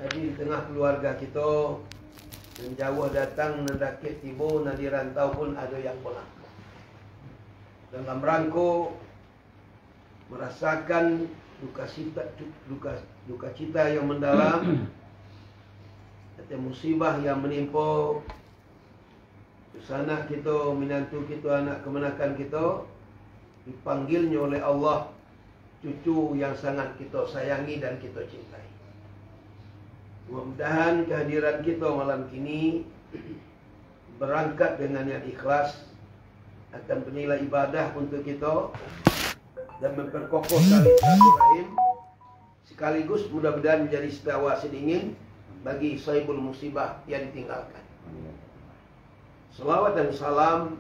Jadi di tengah keluarga kita, yang jauh datang, nandakit tiba, nadi rantau pun ada yang pulang. Dalam rangka merasakan duka cita yang mendalam, atau musibah yang menimpa sanak kita, menantu kita, anak kemenakan kita, dipanggilnya oleh Allah cucu yang sangat kita sayangi dan kita cintai. Mudah-mudahan kehadiran kita malam ini berangkat dengan yang ikhlas, akan bernilai ibadah untuk kita dan memperkokoh tali silaturahim, sekaligus mudah-mudahan menjadi setawa sedingin bagi sahibul musibah yang ditinggalkan. Salawat dan salam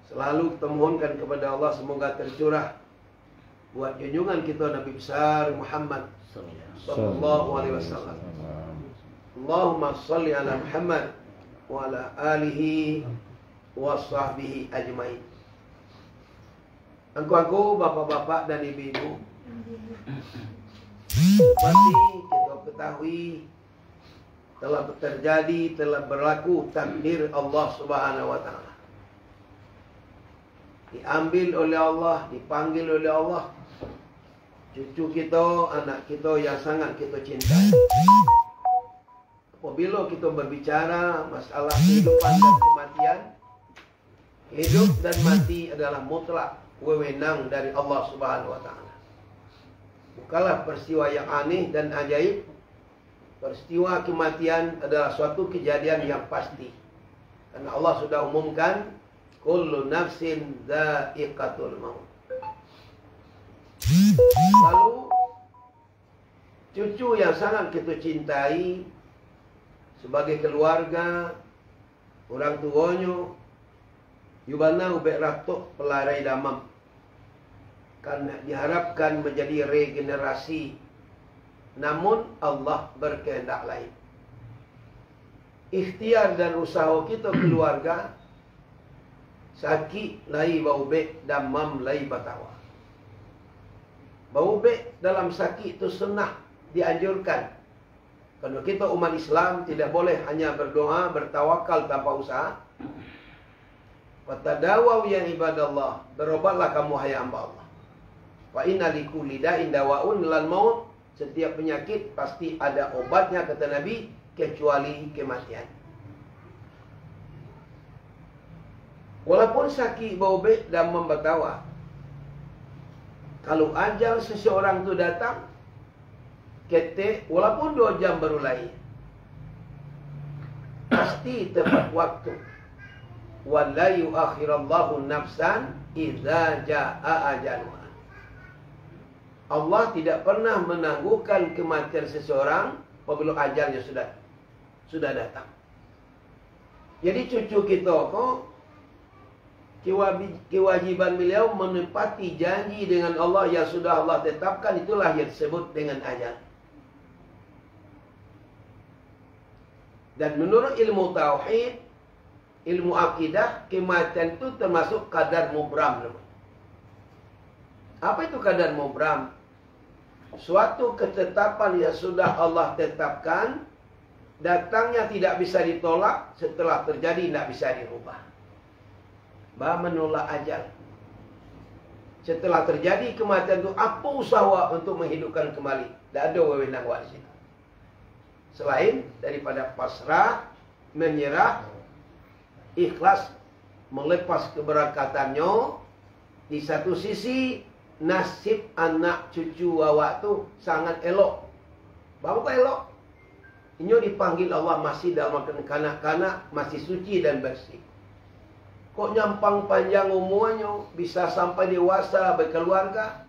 selalu kita mohonkan kepada Allah, semoga tercurah buat junjungan kita Nabi besar Muhammad sallallahu alaihi wasallam. Allahumma salli ala Muhammad wa ala alihi wa sahbihi ajmain. Angku-angku, bapak-bapak dan ibu-ibu, seperti kita ketahui telah terjadi, telah berlaku takdir Allah Subhanahu wa taala. Diambil oleh Allah, dipanggil oleh Allah cucu kita, anak kita yang sangat kita cintai. Apabila kita berbicara masalah kehidupan dan kematian, hidup dan mati adalah mutlak wewenang dari Allah Subhanahu wa taala. Bukanlah peristiwa yang aneh dan ajaib. Peristiwa kematian adalah suatu kejadian yang pasti. Karena Allah sudah umumkan, kullu nafsin dha'iqatul maut. Lalu cucu yang sangat kita cintai sebagai keluarga, orang tuanya, yubana ubek ratuk pelarai damam, karena diharapkan menjadi regenerasi. Namun Allah berkehendak lain. Ikhtiar dan usaha kita keluarga, sakit lai baubek, damam lai batawa. Baubek dalam sakit itu sunnah, dianjurkan. Kalau kita umat Islam tidak boleh hanya berdoa, bertawakal tanpa usaha. Fatadawaw ya ibadallah, berobatlah kamu hai hamba Allah. Fa inna likulli da'in dawa'un lal maut. Setiap penyakit pasti ada obatnya, kata Nabi, kecuali kematian. Walaupun sakit baubek dan membatawa, kalau ajal seseorang itu datang, ketik, walaupun 2 jam baru lahir, pasti tepat waktu. Wala yuakhirallahu nafsan idza jaa ajaluha. Allah tidak pernah menangguhkan kematian seseorang apabila ajalnya sudah datang. Jadi cucu kita kok kewajiban beliau menepati janji dengan Allah yang sudah Allah tetapkan, itulah yang disebut dengan ajal. Dan menurut ilmu tauhid, ilmu akidah, kematian itu termasuk qadar mubram. Apa itu qadar mubram? Suatu ketetapan yang sudah Allah tetapkan, datangnya tidak bisa ditolak, setelah terjadi tidak bisa dirubah. Menolak ajal. Setelah terjadi kematian itu, apa usaha untuk menghidupkan kembali? Tidak ada wewenang di situ. Selain daripada pasrah, menyerah, ikhlas, melepas keberangkatannya. Di satu sisi, nasib anak cucu awak tu sangat elok. Bapak elok. Ini dipanggil Allah masih dalam kanak-kanak, masih suci dan bersih. Kok nyampang panjang umurnya, bisa sampai dewasa berkeluarga.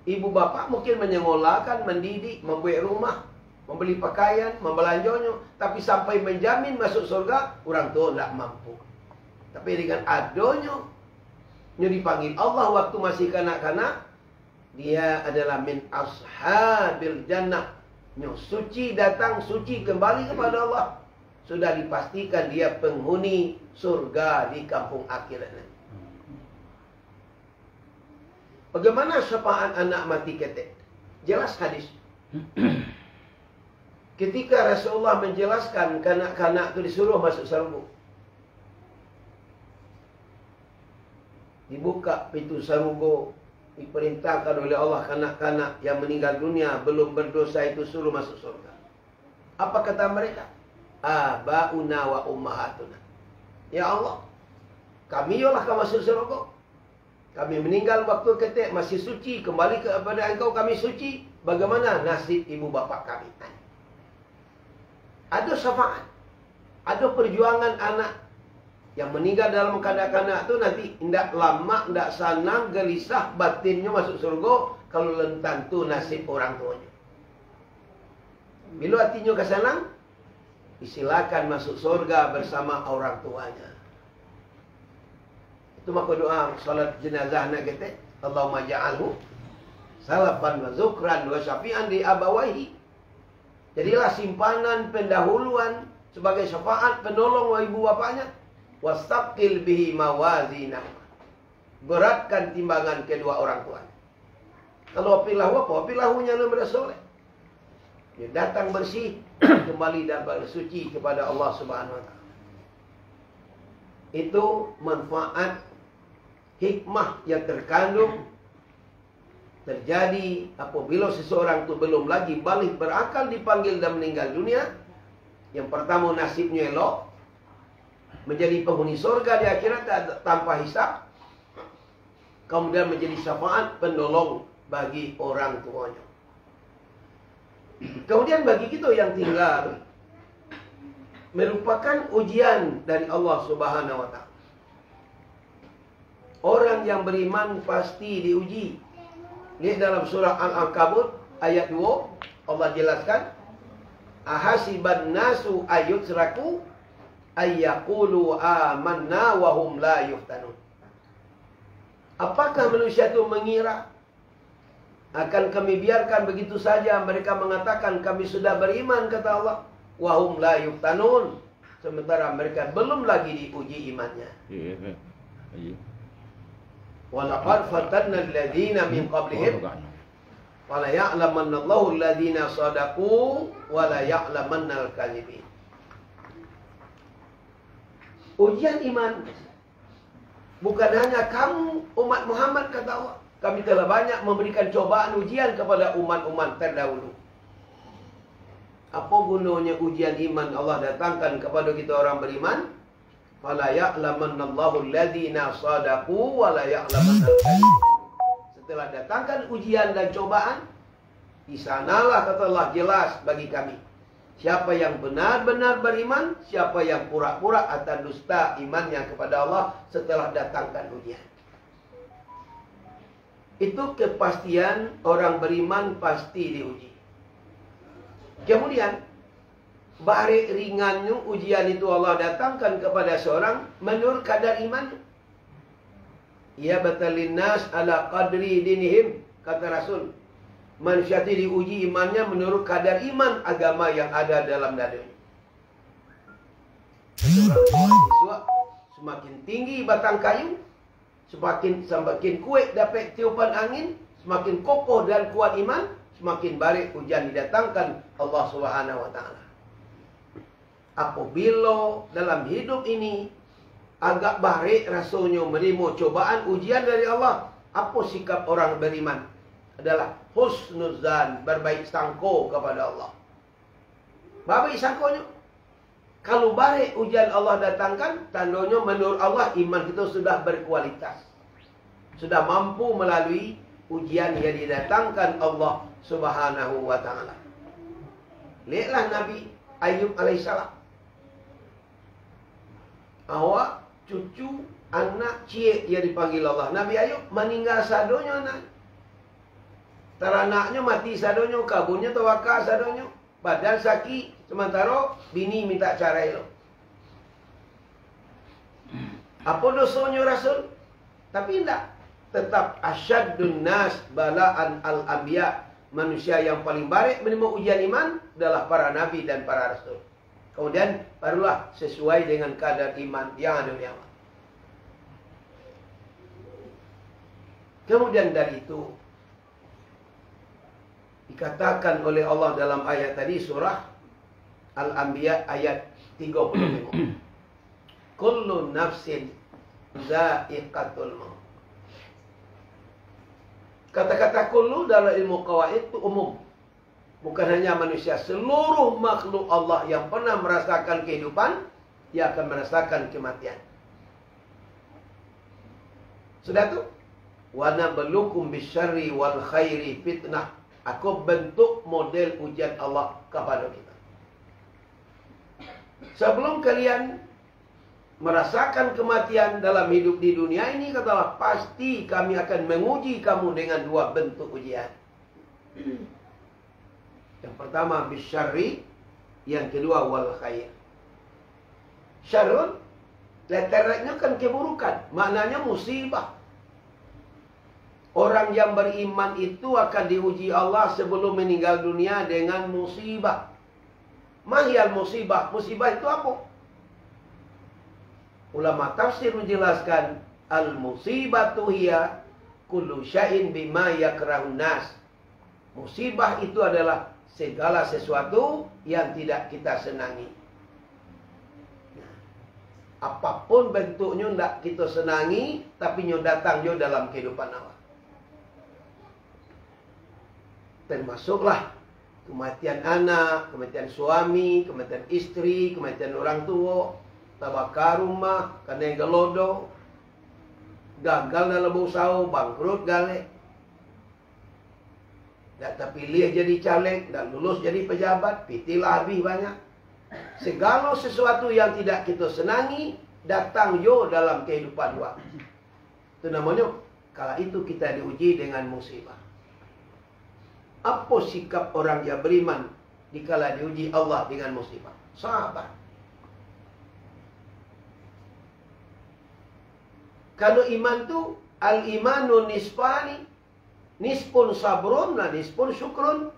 Ibu bapak mungkin menyekolahkan, mendidik, membuat rumah, membeli pakaian, membelanjanya, tapi sampai menjamin masuk surga, orang tua tidak mampu. Tapi dengan adanya dipanggil Allah waktu masih kanak-kanak, dia adalah min ashabil jannah. Suci datang, suci kembali kepada Allah. Sudah dipastikan dia penghuni surga di kampung akhirat. Bagaimana syafaat anak mati ketek? Jelas hadis. ketika Rasulullah menjelaskan kanak-kanak itu disuruh masuk surga, dibuka pintu surga, diperintahkan oleh Allah kanak-kanak yang meninggal dunia belum berdosa itu suruh masuk surga. Apa kata mereka? Abauna wa ummahatuna. Ya Allah, kami yolah kau masuk surga. Kami meninggal waktu ketik masih suci, kembali kepada Engkau kami suci. Bagaimana nasib ibu bapa kami? Ada syafaat, ada perjuangan anak yang meninggal dalam kanak-kanak itu nanti tidak lama, tidak senang, gelisah, batinnya masuk surga kalau lentang tu nasib orang tuanya. Bila hatinya kesenang, disilakan masuk surga bersama orang tuanya. Itu maka doa salat jenazah nak kata, Allahumma ja'alhu salafan wa zukran wa syafi'an di abawahi. Jadilah simpanan pendahuluan sebagai syafaat penolong wa ibu bapaknya. Wastaqil bihi mawazinah. Beratkan timbangan kedua orang tua. Kalau pilahu apa? Pilahunya nomor soleh. Dia datang bersih, kembali dan bersuci kepada Allah Subhanahu wa taala. Itu manfaat hikmah yang terkandung terjadi apabila seseorang itu belum lagi balik berakal, dipanggil dan meninggal dunia. Yang pertama nasibnya elok, menjadi penghuni surga di akhirat tanpa hisab. Kemudian menjadi syafaat penolong bagi orang tuanya. Kemudian bagi kita yang tinggal, merupakan ujian dari Allah Subhanahu wa taala. Orang yang beriman pasti diuji. Lihat dalam surah Al-Ankabut ayat 2, Allah jelaskan, ahasiban nasu ayyutraku ayyaqulu amanna wa hum la yuftanun. Apakah manusia itu mengira akan kami biarkan begitu saja mereka mengatakan kami sudah beriman, kata Allah, wa hum la yuftanun, sementara mereka belum lagi diuji imannya. Walaqad fatanna alladziina min qablihim wala ya'lamanna Allahu alladziina shadaqu wala ya'lamanna al-kadzibin. Ujian iman bukan hanya kamu umat Muhammad, kata Allah. Kami telah banyak memberikan cobaan ujian kepada umat-umat terdahulu. Apa gunanya ujian iman Allah datangkan kepada kita orang beriman? Fala ya'lamanna Allahu alladziina shadaqu wa la ya'lamanna al-kadzibin. Setelah datangkan ujian dan cobaan, di sanalah kata Allah jelas bagi kami siapa yang benar-benar beriman, siapa yang pura-pura atau dusta imannya kepada Allah setelah datangkan ujian. Itu kepastian orang beriman pasti diuji. Kemudian bari ringannya ujian itu Allah datangkan kepada seorang menurut kadar iman. Ya batalin nas ala qadri dinihim, kata Rasul. Manusia itu diuji imannya menurut kadar iman agama yang ada dalam dadanya. Semakin tinggi batang kayu, semakin kuat dapat tiupan angin, semakin kokoh dan kuat iman, semakin baik hujan didatangkan Allah Subhanahu wa taala. Apabila dalam hidup ini agak baik rasanya menerima cobaan ujian dari Allah, apa sikap orang beriman? Adalah husnuzan, berbaik sangka kepada Allah. Baik sangkanya. Kalau baik ujian Allah datangkan, tandanya menurut Allah iman kita sudah berkualitas. Sudah mampu melalui ujian yang didatangkan Allah Subhanahu wa taala. Lihatlah Nabi Ayub alaihissalam. Awak cucu anak cik yang dipanggil Allah. Nabi Ayub meninggal sadonya anak. Teranaknya mati sadonya, kabunnya tawakal sadonya. Badan sakit, sementara bini minta cerai lo. Apa dosanya Rasul? Tapi tidak. Tetap asyaddun nas balaan al-anbiya. Manusia yang paling baik menerima ujian iman adalah para nabi dan para rasul. Kemudian barulah sesuai dengan kadar iman yang ada di awal. Kemudian dari itu dikatakan oleh Allah dalam ayat tadi surah Al-Anbiya ayat 35. Kullu nafsin za'iqatul maut. Kata-kata kullu dalam ilmu qawaid itu umum. Bukan hanya manusia, seluruh makhluk Allah yang pernah merasakan kehidupan, dia akan merasakan kematian. Sudah tu? Wa nabluukum bisyarri wal khairi fitnah. Aku bentuk model ujian Allah kepada kita. Sebelum kalian merasakan kematian dalam hidup di dunia ini, katalah, pasti kami akan menguji kamu dengan dua bentuk ujian. Yang pertama bisyarri, yang kedua wal khair. Syarrun, letternya kan keburukan, maknanya musibah. Orang yang beriman itu akan diuji Allah sebelum meninggal dunia dengan musibah. Mahyal musibah. Musibah itu apa? Ulama tafsir menjelaskan, al-musibatu hiya kullu syai'in bima yakrahun nas. Musibah itu adalah segala sesuatu yang tidak kita senangi. Apapun bentuknya tidak kita senangi, tapi nyo datang jo dalam kehidupan awak. Termasuklah kematian anak, kematian suami, kematian istri, kematian orang tua, tabakar rumah, kena gelodo, gagal dalam usaha, bangkrut gale. Tak terpilih jadi caleg, tak lulus jadi pejabat, pitilah habis banyak. Segala sesuatu yang tidak kita senangi, datang yo dalam kehidupan wa. Itu namanya, kala itu kita diuji dengan musibah. Apa sikap orang yang beriman dikala diuji Allah dengan musibah? Sabar. Kalau iman tu, al-imanu nisfani. Nispun sabrun, nispun syukrun.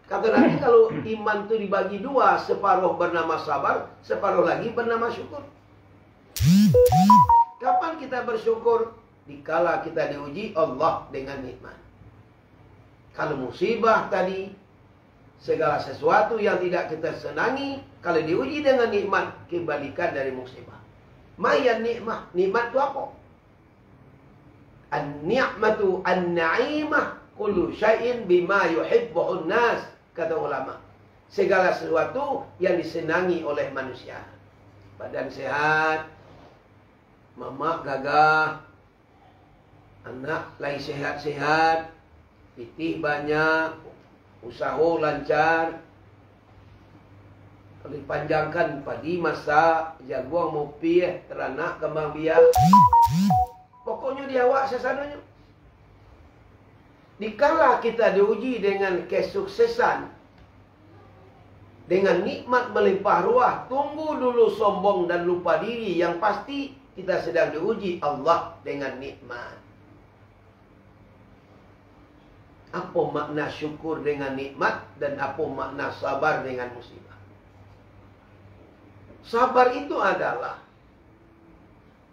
Kata Nabi, kalau iman itu dibagi dua, separuh bernama sabar, separuh lagi bernama syukur. Kapan kita bersyukur? Dikala kita diuji Allah dengan nikmat. Kalau musibah tadi, segala sesuatu yang tidak kita senangi, kalau diuji dengan nikmat, kebalikan dari musibah. Mayan nikmat. Nikmat itu apa? An-ni'matu an-na'imah kullu syai'in bima yuhibbuhun nas, kata ulama. Segala sesuatu yang disenangi oleh manusia. Badan sehat, mamak gagah, anak lain sehat-sehat, pitih banyak, usaha lancar. Kalau dipanjangkan, padi masak, jagung mopi, teranak kembang biak. Pokoknya dia awak sesananya. Dikala kita diuji dengan kesuksesan, dengan nikmat melimpah ruah, tunggu dulu sombong dan lupa diri. Yang pasti kita sedang diuji Allah dengan nikmat. Apa makna syukur dengan nikmat dan apa makna sabar dengan musibah? Sabar itu adalah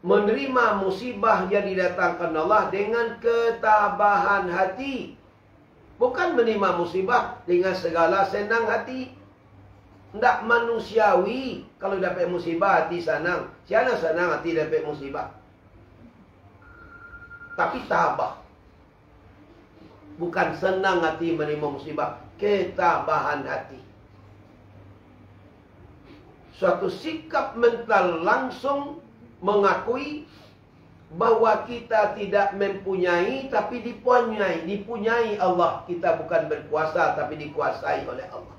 menerima musibah yang didatangkan Allah dengan ketabahan hati. Bukan menerima musibah dengan segala senang hati. Tidak manusiawi. Kalau dapat musibah hati senang. Siapa senang hati dapat musibah? Tapi tabah. Bukan senang hati menerima musibah. Ketabahan hati. Suatu sikap mental langsung mengakui bahwa kita tidak mempunyai tapi dipunyai Allah. Kita bukan berkuasa tapi dikuasai oleh Allah.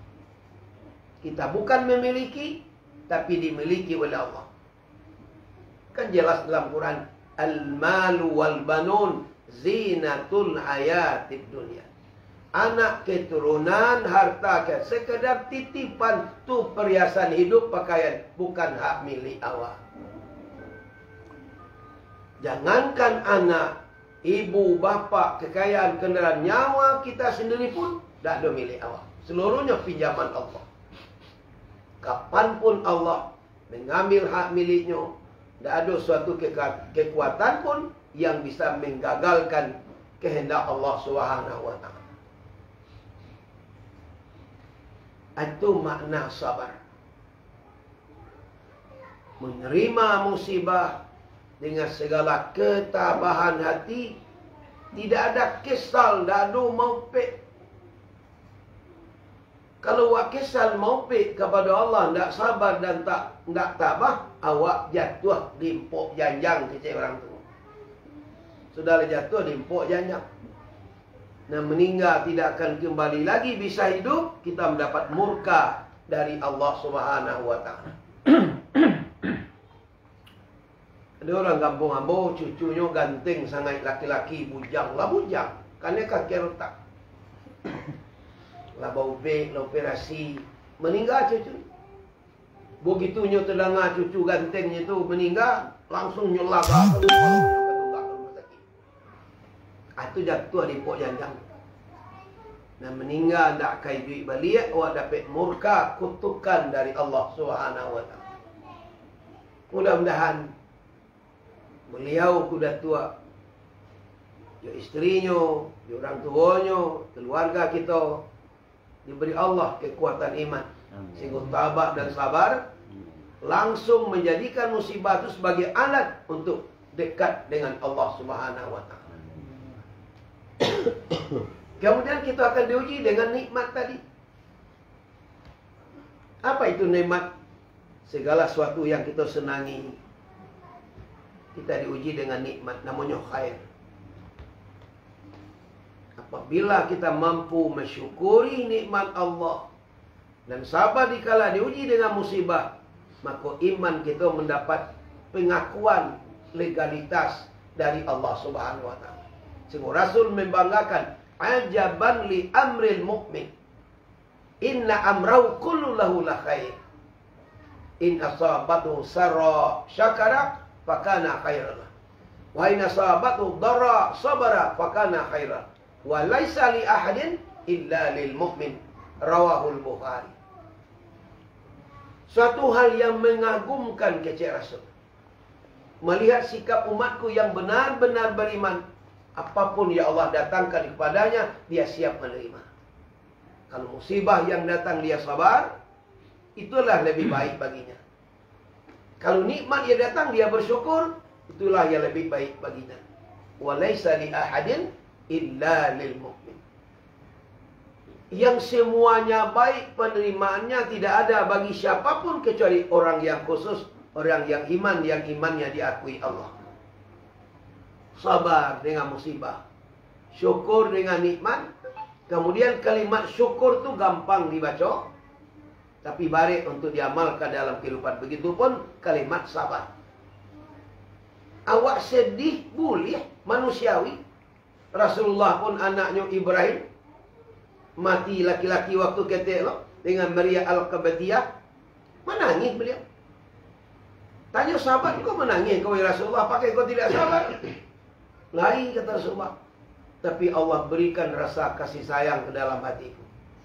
Kita bukan memiliki tapi dimiliki oleh Allah. Kan jelas dalam Quran, al-malu wal banun zinatul hayatid dunia. Anak keturunan, harta sekedar titipan, tu perhiasan hidup, pakaian, bukan hak milik awak. Jangankan anak, ibu, bapa, kekayaan, kendaraan, nyawa kita sendiri pun tak ada milik awak. Seluruhnya pinjaman Allah. Kapanpun Allah mengambil hak miliknya, tak ada suatu kekuatan pun yang bisa menggagalkan kehendak Allah Subhanahu wa taala. Itu makna sabar. menerima musibah dengan segala ketabahan hati. Tidak ada kesal, tidak ada maupik. Kalau awak kesal maupik kepada Allah, tidak sabar dan tak tabah, awak jatuh di empuk janjang kecil orang tu. Sudahlah jatuh di empuk janjang. Dan meninggal tidak akan kembali lagi bisa hidup, kita mendapat murka dari Allah Subhanahu wa taala. Ada orang kampung ambo, cucunya ganteng sangat, laki-laki, bujang lah bujang. Karena kaki retak. Lah bau bek, lah operasi. Meninggal cucu. Begitunya terdengar cucu gantengnya itu meninggal, langsung nyelaga ke rumah sakit. Itu jatuh di pok janjang. Dan meninggal tak kai duit balik, awak dapat murka, kutukan dari Allah Subhanahu wa taala. Mudah-mudahan beliau sudah tua, ya istrinya, ya orang tuanya, keluarga kita diberi Allah kekuatan iman, sehingga tabah dan sabar, langsung menjadikan musibah itu sebagai alat untuk dekat dengan Allah Subhanahu wa taala. Kemudian kita akan diuji dengan nikmat tadi. Apa itu nikmat? Segala sesuatu yang kita senangi, kita diuji dengan nikmat, namanya khair. Apabila kita mampu mensyukuri nikmat Allah dan sabar dikala diuji dengan musibah, maka iman kita mendapat pengakuan legalitas dari Allah Subhanahu wa taala. Sehingga Rasul membanggakan, ajaban li amril mu'min, inna amrahu kullu lahu la khair, in asabatu sarra syakara fakana khairan, wa in asabatu darra sabara fakana khairan, wa laisa li ahadin illa lil mu'min, rawahul Bukhari. Suatu hal yang mengagumkan kecil Rasul, melihat sikap umatku yang benar-benar beriman, apapun ya Allah datangkan kepadanya, dia siap menerima. Kalau musibah yang datang dia sabar, itulah lebih baik baginya. Kalau nikmat yang datang dia bersyukur, itulah yang lebih baik baginya. Wa laisa li ahadin illa lil mu'min. Yang semuanya baik penerimaannya tidak ada bagi siapapun kecuali orang yang khusus, orang yang iman, yang imannya diakui Allah. Sabar dengan musibah, syukur dengan nikmat. Kemudian kalimat syukur tu gampang dibaca, tapi baik untuk diamalkan dalam kehidupan. Begitupun kalimat sabar. Awak sedih boleh, manusiawi. Rasulullah pun anaknya Ibrahim mati laki-laki waktu ketik lo dengan Maria Al-Qabatiyah, menangis beliau. Tanya sahabat, kau menangis kau ya Rasulullah, pakai kau tidak sabar? Lain kata Rasulullah, tapi Allah berikan rasa kasih sayang ke dalam hatiku.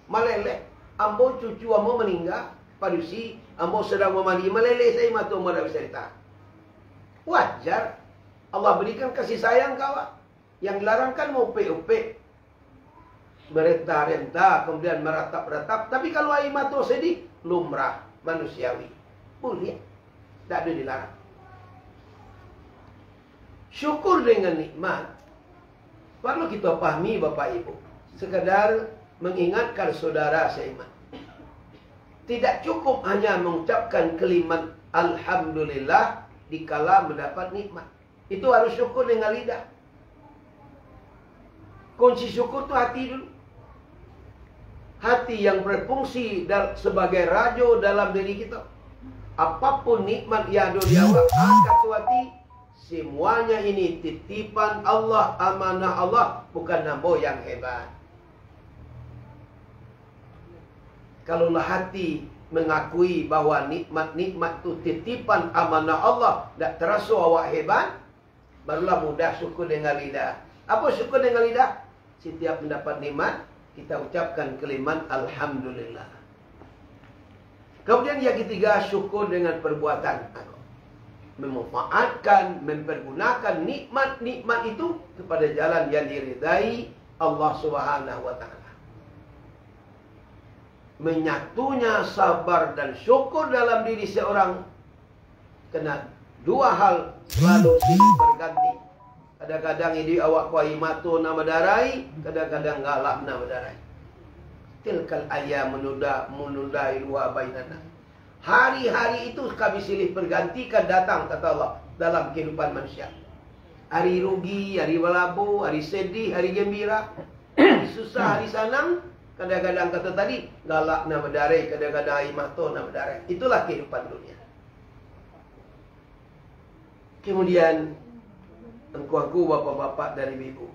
Meleleh, ambo cucu ambo meninggal, padusi, ambo sedang memandi, meleleh saya mata ambo tidak bisa ditahan. Wajar, Allah berikan kasih sayang kau. Yang dilarangkan mau upek-upek, merentah-rentah, kemudian meratap-ratap. Tapi kalau air mata sedih, lumrah, manusiawi. Boleh, tidak ada dilarang. Syukur dengan nikmat perlu kita pahami Bapak Ibu. Sekadar mengingatkan saudara seiman, tidak cukup hanya mengucapkan kalimat Alhamdulillah dikala mendapat nikmat. Itu harus syukur dengan lidah. Kunci syukur itu hati dulu. Hati yang berfungsi sebagai raja dalam diri kita. Apapun nikmat yang ada di awak, kata hati, semuanya ini titipan Allah, amanah Allah, bukan nambah yang hebat. Kalaulah hati mengakui bahwa nikmat-nikmat itu titipan amanah Allah, tak terasa awak hebat, barulah mudah syukur dengan lidah. Apa syukur dengan lidah? Setiap mendapat nikmat, kita ucapkan kalimat Alhamdulillah. Kemudian yang ketiga, syukur dengan perbuatan. Memanfaatkan, mempergunakan nikmat-nikmat itu kepada jalan yang diridai Allah Subhanahu wa taala. Menyatunya sabar dan syukur dalam diri seorang Kena dua hal selalu silih berganti. Kadang-kadang ini awak kuai matu nama darai, kadang-kadang galak nama darai. Tilkal ayam menundai dua bainana. Hari-hari itu kami silih berganti kan datang kata Allah dalam kehidupan manusia. Hari rugi, hari balabu, hari sedih, hari gembira, hari susah, hari senang. Kadang-kadang kata tadi galak nama darai, kadang-kadang air mata nama darai. Itulah kehidupan dunia. Kemudian engkau bapak-bapak dan ibu-ibu,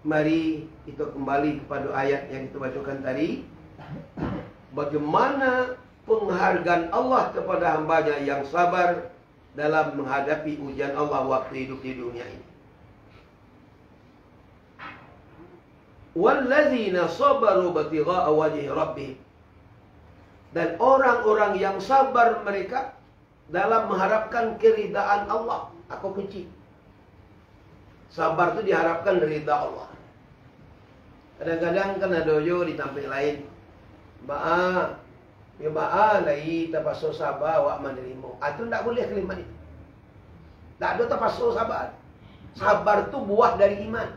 mari kita kembali kepada ayat yang kita bacakan tadi. Bagaimana penghargaan Allah kepada hambanya yang sabar dalam menghadapi ujian Allah waktu hidup di dunia ini. Wallazina sabaru batigha'a wajhi rabbihim. Dan orang-orang yang sabar mereka dalam mengharapkan keridaan Allah. Aku kunci. Sabar itu diharapkan ridha Allah. Kadang-kadang kan ada yo di tempat lain. Ya lai tapaso sabar awak menerima. Itu tak boleh kalimat itu. Tak ada tapaso sabar. Sabar itu buah dari iman.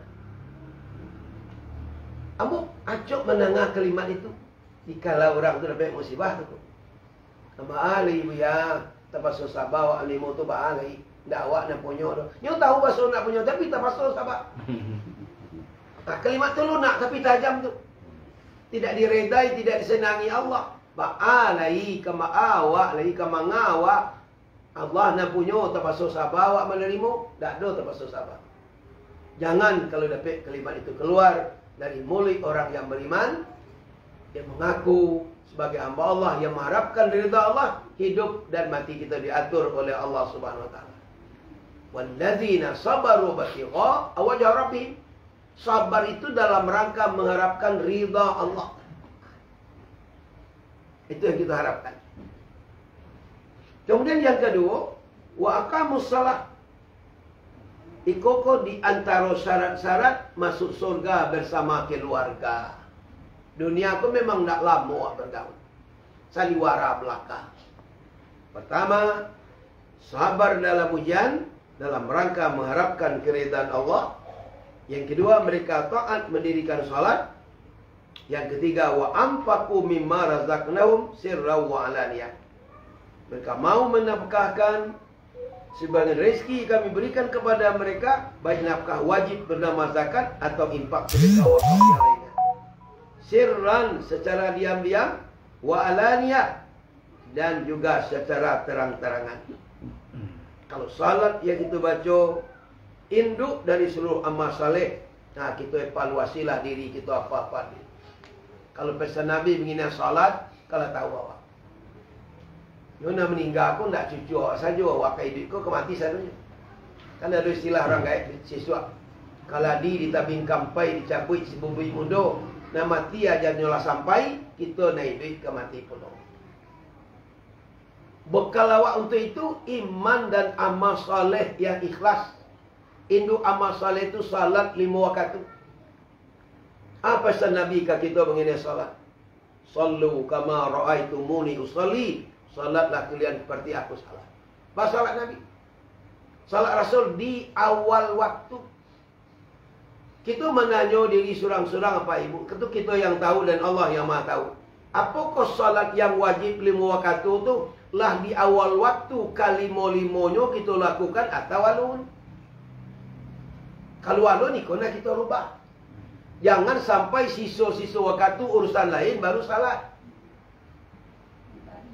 Kamu acuk menengah kalimat itu. Dikala orang itu dapat musibah tu. Lai ya tapaso sabar awak menerima tu lai. Ndak awak nak punyo tu. Nyo tahu bahasa nak punyo tapi tapaso sabar. Kalimat tu lunak tapi tajam tu. Tidak diredai, tidak disenangi Allah. Ba'alai kama awak, lai kama ngawak. Allah nak punyo tapaso sabar awak menerima, dak do tapaso sabar. Jangan kalau dapat kalimat itu keluar dari mulut orang yang beriman, yang mengaku sebagai hamba Allah, yang mengharapkan ridha Allah, hidup dan mati kita diatur oleh Allah Subhanahu wa taala. Wallazina sabaru batigha'a wajhi rabbihim. Sabar itu dalam rangka mengharapkan ridha Allah. Itu yang kita harapkan. Kemudian yang kedua, wa aqamus shalah. Ikoko di antara syarat-syarat masuk surga bersama keluarga. Dunia aku memang tak lama bergaul. Sandiwara belaka. Pertama, sabar dalam ujian dalam rangka mengharapkan keridhaan Allah. Yang kedua, mereka taat mendirikan salat. Yang ketiga, wa anfaqu mimma razaqnahum sirran wa alaniyah. Mereka mau menafkahkan sebagian rezeki kami berikan kepada mereka, baik nafkah wajib bernama zakat atau infak sedekah wakaf yang lainnya. Sirran secara diam-diam, wa alaniyah dan juga secara terang-terangan. Kalau salat yang kita baca induk dari seluruh amal saleh. Nah, kita evaluasilah diri kita apa-apa. Kalau pesan Nabi mengenai salat, kalau tahu awak. Yona meninggal aku tak cucu awak saja, awak hidup kau kemati saja. Kan ada istilah orang gaib siswa. Kalau di tabing kampai dicabut sebubui muda, nak mati aja nyolah sampai, kita nak hidup kemati pun. Bekal awak untuk itu iman dan amal saleh yang ikhlas. Induk amal salat itu salat 5 waktu. Apa pesan Nabi kat kita mengenai salat? Sallu kama ra'aitumuni usalli. Salatlah kalian seperti aku salat. Apa salat Nabi? Salat Rasul di awal waktu. Kita menanya diri surang-surang apa ibu? Itu kita yang tahu dan Allah yang maha tahu. Apakah salat yang wajib 5 waktu itu lah di awal waktu kalimo-limonya kita lakukan atau alun? Kalau alun ni kena kita rubah. Jangan sampai sisa-sisa waktu urusan lain baru salat.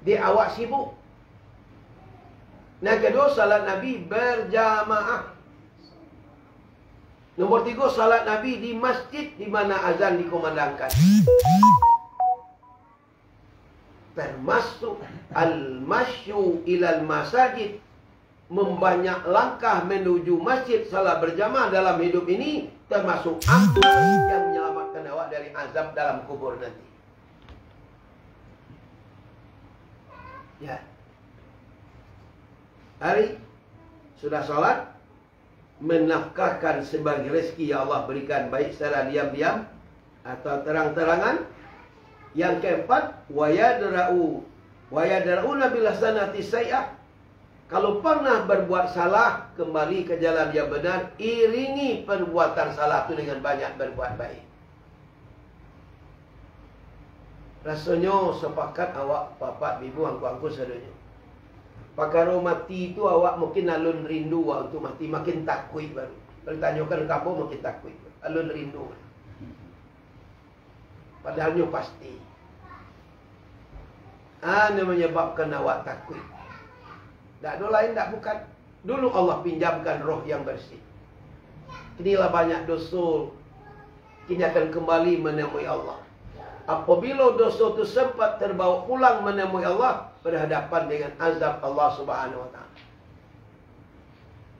Dia awak sibuk. Nah, kedua salat Nabi berjamaah. Nombor 3 salat Nabi di masjid di mana azan dikumandangkan. Termasuk al-masyu ilal masajid. Membanyak langkah menuju masjid salat berjamaah dalam hidup ini termasuk amal yang menyelamatkan awak dari azab dalam kubur nanti. Ya. Hari sudah salat, menafkahkan sebagai rezeki yang Allah berikan baik secara diam-diam atau terang-terangan. Yang keempat, wa yadra'una bil hasanati sayyi'ah. Kalau pernah berbuat salah, kembali ke jalan yang benar. Iringi perbuatan salah itu dengan banyak berbuat baik. Rasanya sepakat awak, bapak, ibu, angku-angku sadanya. Pakaro mati itu awak mungkin alun rindu untuk mati. Makin takut baru. Bertanyakan kamu makin takut. Alun rindu. Padahalnya pasti. Ini menyebabkan awak takut. Tak ada lain, tak bukan. Dulu Allah pinjamkan roh yang bersih. Inilah banyak dosa. Kini akan kembali menemui Allah. Apabila dosa itu sempat terbawa pulang menemui Allah, berhadapan dengan azab Allah Subhanahu Wa Taala.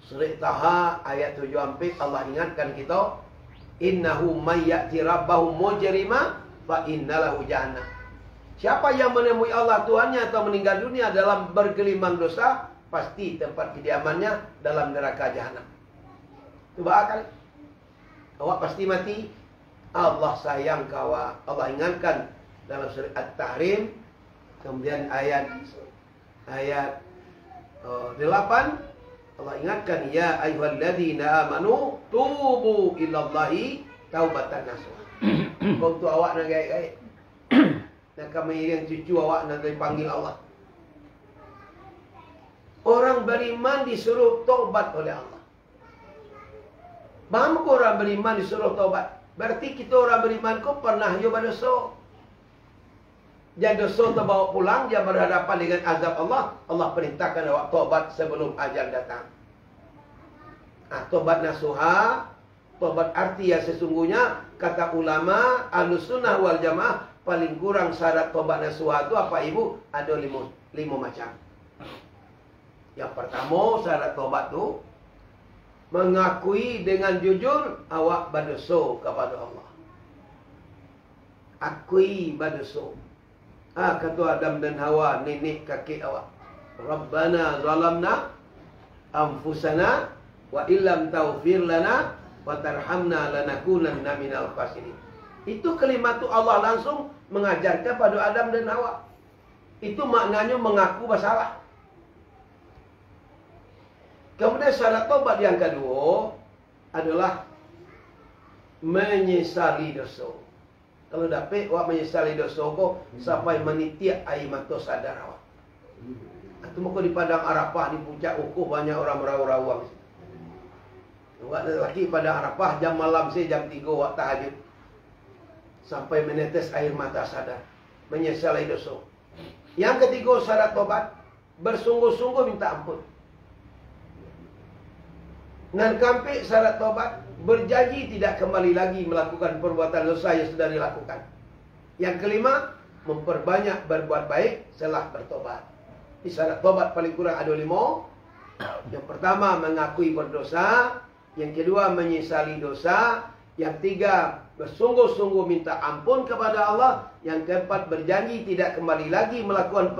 Surah Taha ayat 7 Allah ingatkan kita, innahu may ya'ti rabbahu mujrima fa innalahu jahannam. Siapa yang menemui Allah Tuhannya atau meninggal dunia dalam bergelimang dosa, pasti tempat kediamannya dalam neraka jahanam. Coba akal. Awak pasti mati. Allah sayang kau. Allah ingatkan dalam surah At-Tahrim. Kemudian ayat 8. Allah ingatkan, ya ayyuhalladzina amanu tubu ilallahi taubatan nasuha. Kau tu awak nak gaik-gaik. Nak kami yang cucu awak nak dipanggil Allah. Orang beriman disuruh taubat oleh Allah. Faham ke orang beriman disuruh taubat? Berarti kita orang beriman kau pernah yo berdosa. Jangan dosa terbawa pulang, dia berhadapan dengan azab Allah. Allah perintahkan awak taubat sebelum ajal datang. Taubat nasuha, taubat arti yang sesungguhnya, kata ulama Ahlus Sunnah wal Jamaah, paling kurang syarat taubat nasuha itu apa ibu? Ada lima macam. Yang pertama syarat taubat itu mengakui dengan jujur awak berdosa kepada Allah. Akui berdosa. Kata Adam dan Hawa, nenek kakek awak. Rabbana zalamna anfusana wa illam taghfir lana wa tarhamna lanakunanna minal khasirin. Itu kalimat tu Allah langsung mengajarkan pada Adam dan Hawa. Itu maknanya mengaku bersalah. Kemudian syarat taubat yang kedua adalah menyesali dosa. Kalau dapat awak menyesali dosa kau sampai menitiak air mata sadar awak. Itu muka di padang Arafah di puncak Ukhuh banyak orang merawang-rawang. Awak lelaki pada Arafah jam malam jam 3 awak tahajud. Sampai menetes air mata sadar. Menyesali dosa. Yang ketiga syarat taubat, bersungguh-sungguh minta ampun. Dan kampik syarat taubat, berjanji tidak kembali lagi melakukan perbuatan dosa yang sudah dilakukan. Yang kelima, memperbanyak berbuat baik setelah bertobat. Ini syarat taubat paling kurang ada 5. Yang pertama, mengakui berdosa. Yang kedua, menyesali dosa. Yang tiga, bersungguh-sungguh minta ampun kepada Allah. Yang keempat, berjanji tidak kembali lagi melakukan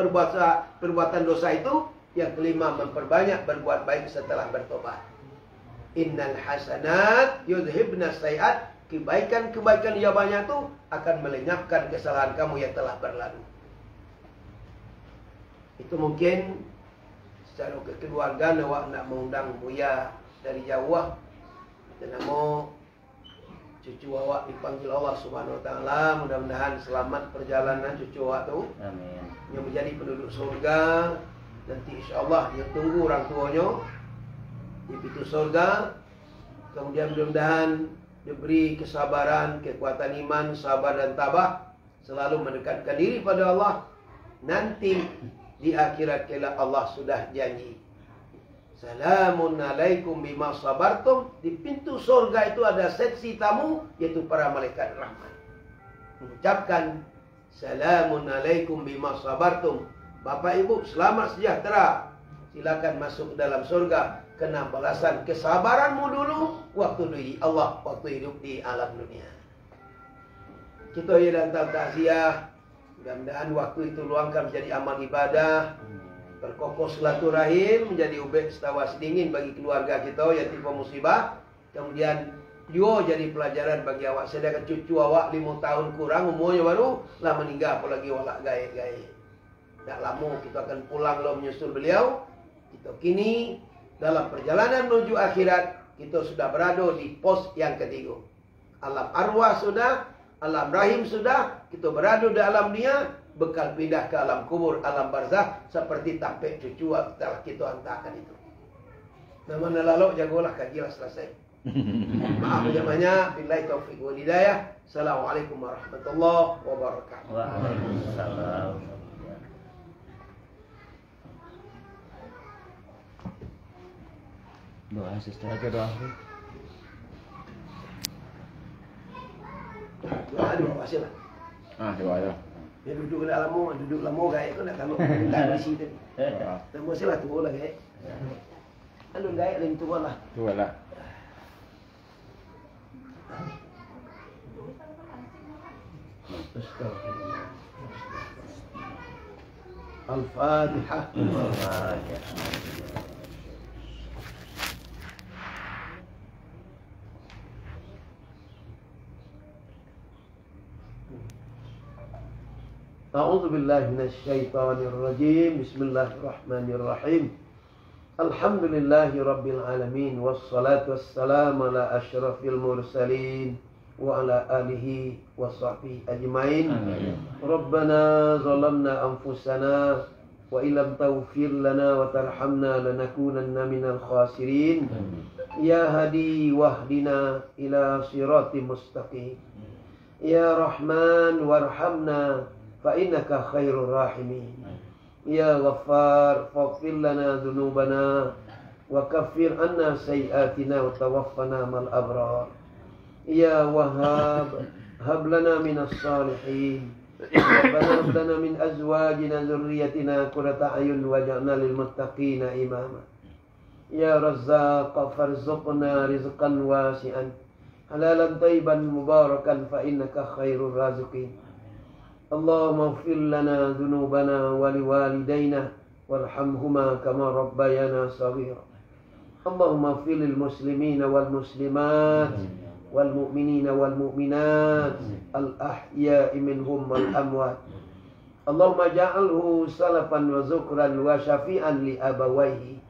perbuatan dosa itu. Yang kelima, memperbanyak berbuat baik setelah bertobat. Innal hasanat yudhibna sayiat. Kebaikan-kebaikan yang banyak itu akan melenyapkan kesalahan kamu yang telah berlalu. Itu mungkin secara kekeluargaan awak nak mengundang Buya dari Jawa. Dan nama cucu awak dipanggil Allah Subhanahu Wa Taala. Mudah-mudahan selamat perjalanan cucu awak tu. Amin. Yang menjadi penduduk surga. Nanti insya-Allah dia tunggu orang tuanya di pintu surga. Kemudian mudah-mudahan diberi kesabaran, kekuatan iman, sabar dan tabah, selalu mendekatkan diri pada Allah. Nanti di akhirat kelak Allah sudah janji, salamun alaikum bima sabartum. Di pintu surga itu ada seksi tamu, yaitu para malaikat rahmat, mengucapkan salamun alaikum bima sabartum. Bapak ibu selamat sejahtera, silakan masuk ke dalam surga. Kena balasan kesabaranmu dulu waktu di Allah, waktu hidup di alam dunia. Kita yang datang takziah, mudah-mudahan waktu itu luangkan menjadi amal ibadah, berkokoh silaturahim, menjadi ubek setawas dingin bagi keluarga kita yang tiba musibah. Kemudian juga jadi pelajaran bagi awak. Sedangkan cucu awak 5 tahun kurang umurnya baru lah meninggal, apalagi walak gaib-gaib. Tak lama kita akan pulang lo menyusul beliau. Kita kini dalam perjalanan menuju akhirat, kita sudah berada di pos yang ketiga. Alam arwah sudah, alam rahim sudah, kita berada di alam dunia, bekal pindah ke alam kubur, alam barzakh, seperti tampik cucu telah kita hantarkan itu. Nama lalu jagolah kajilah selesai. Maaf banyak-banyak. Billahi taufiq wal hidayah. Assalamualaikum warahmatullahi wabarakatuh. Waalaikumsalam. Doa sister. Oke, doa. Doa dulu pasti lah. Doa ya. Ya duduk lama gaya tu nak kalau tak di sini. Temu sila tu lah gaya. Anu gaya lain tu lah. Dua lah. Astagfirullah. Al-Fatihah. A'udzu billahi minasyaitonir rajim. Bismillahirrahmanirrahim. Alhamdulillahi rabbil alamin wassalatu wassalamu ala asyrafil mursalin wa ala alihi wa sahbihi ajmain. Rabbana zalamna anfusana wa illam taghfir lana wa tarhamna lanakunanna minal khasirin. Ya hadi wahdina ila siratim mustaqim. Ya Rahman warhamna fa innaka khairur rahimin. Ya Ghaffar faghfir lana dhunubana wa kaffir anna sayyi'atina wa tawaffana mal abrar. Ya Wahhab hab lana minas salihin. Rabbana hab lana min azwajina dhurriyyatina qurrata a'yun waj'alna lil muttaqina imama. Ya Razzaq farzuqna rizqan wasi'an halalan thayyiban mubarakan fa innaka khairur raziqin. Allahumma ighfir lana dhunubana wa liwalidayna warhamhuma kama rabbayana shaghira. Allahumma ighfir lil muslimina wal muslimat wal mu'minina wal mu'minat al ahya'i minhum wal amwat. Allahumma ja'alhu salafan wa zukran wa syafi'an li abawayhi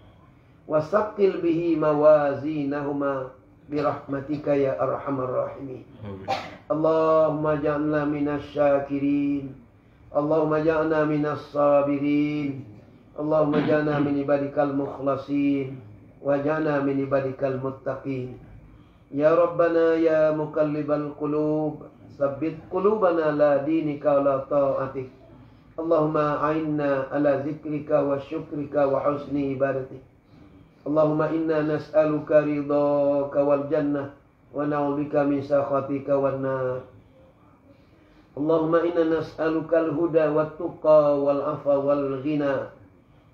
wa saqqil bihi mawazinahuma birahmatika ya arhamar rahimin. Allahumma ja'alna minas syakirin. Allahumma ja'alna minas sabirin. Allahumma ja'alna min ibadikal mukhlasin wa ja'alna min ibadikal muttaqin. Ya Rabbana ya muqallibal qulub sabbit qulubana la dinika wa la ta'atik. Allahumma a'inna ala zikrika wa syukrika wa husni ibadatik. Allahumma inna nas'aluka ridhaka wal jannah wa na'udzubika min sakhatika wan nar. Allahumma inna nas'aluka al-huda wat tuqa wal afa wal ghina.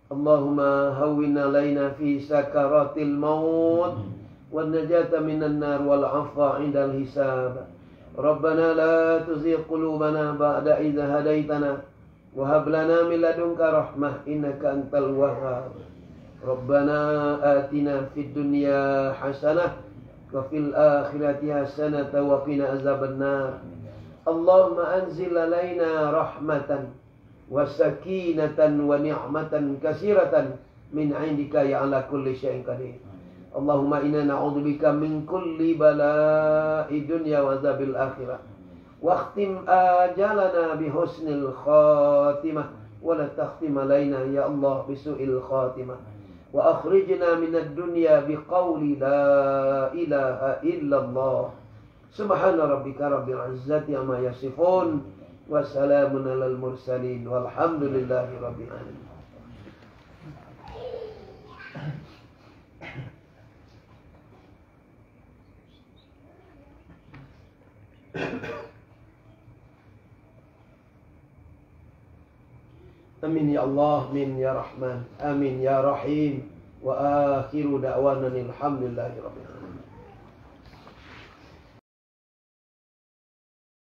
Allahumma hawwin alaina fi sakaratil maut wan najata minan nar wal afa 'indal hisab. Rabbana la tuzigh qulubana ba'da idh hadaitana wa hab lana min ladunka rahmah innaka antal wahhab. Rabbana atina fid dunya hasanah wa fil akhirati hasanah wa qina azabannar. Allahumma anzil alaina rahmatan wa sakinatan wa ni'matan katsiratan min 'indika ya ala kulli syai'in qadir. Allahumma inna na'udzubika min kulli bala'i dunya wa azabil akhirah. Waqtim ajalana bi husnil khatimah wa la takhtim alaina ya Allah bi su'il khatimah. Wa akhrijna minad dunya biqauli la ilaha illallah. Subhana rabbika rabbil izzati amma yasifun wa salamun alal mursalin walhamdulillahi rabbil alamin. Amin ya Allah, amin ya Rahman, amin ya Rahim. Wa akhiru da'wana alhamdulillahi rabbil alamin.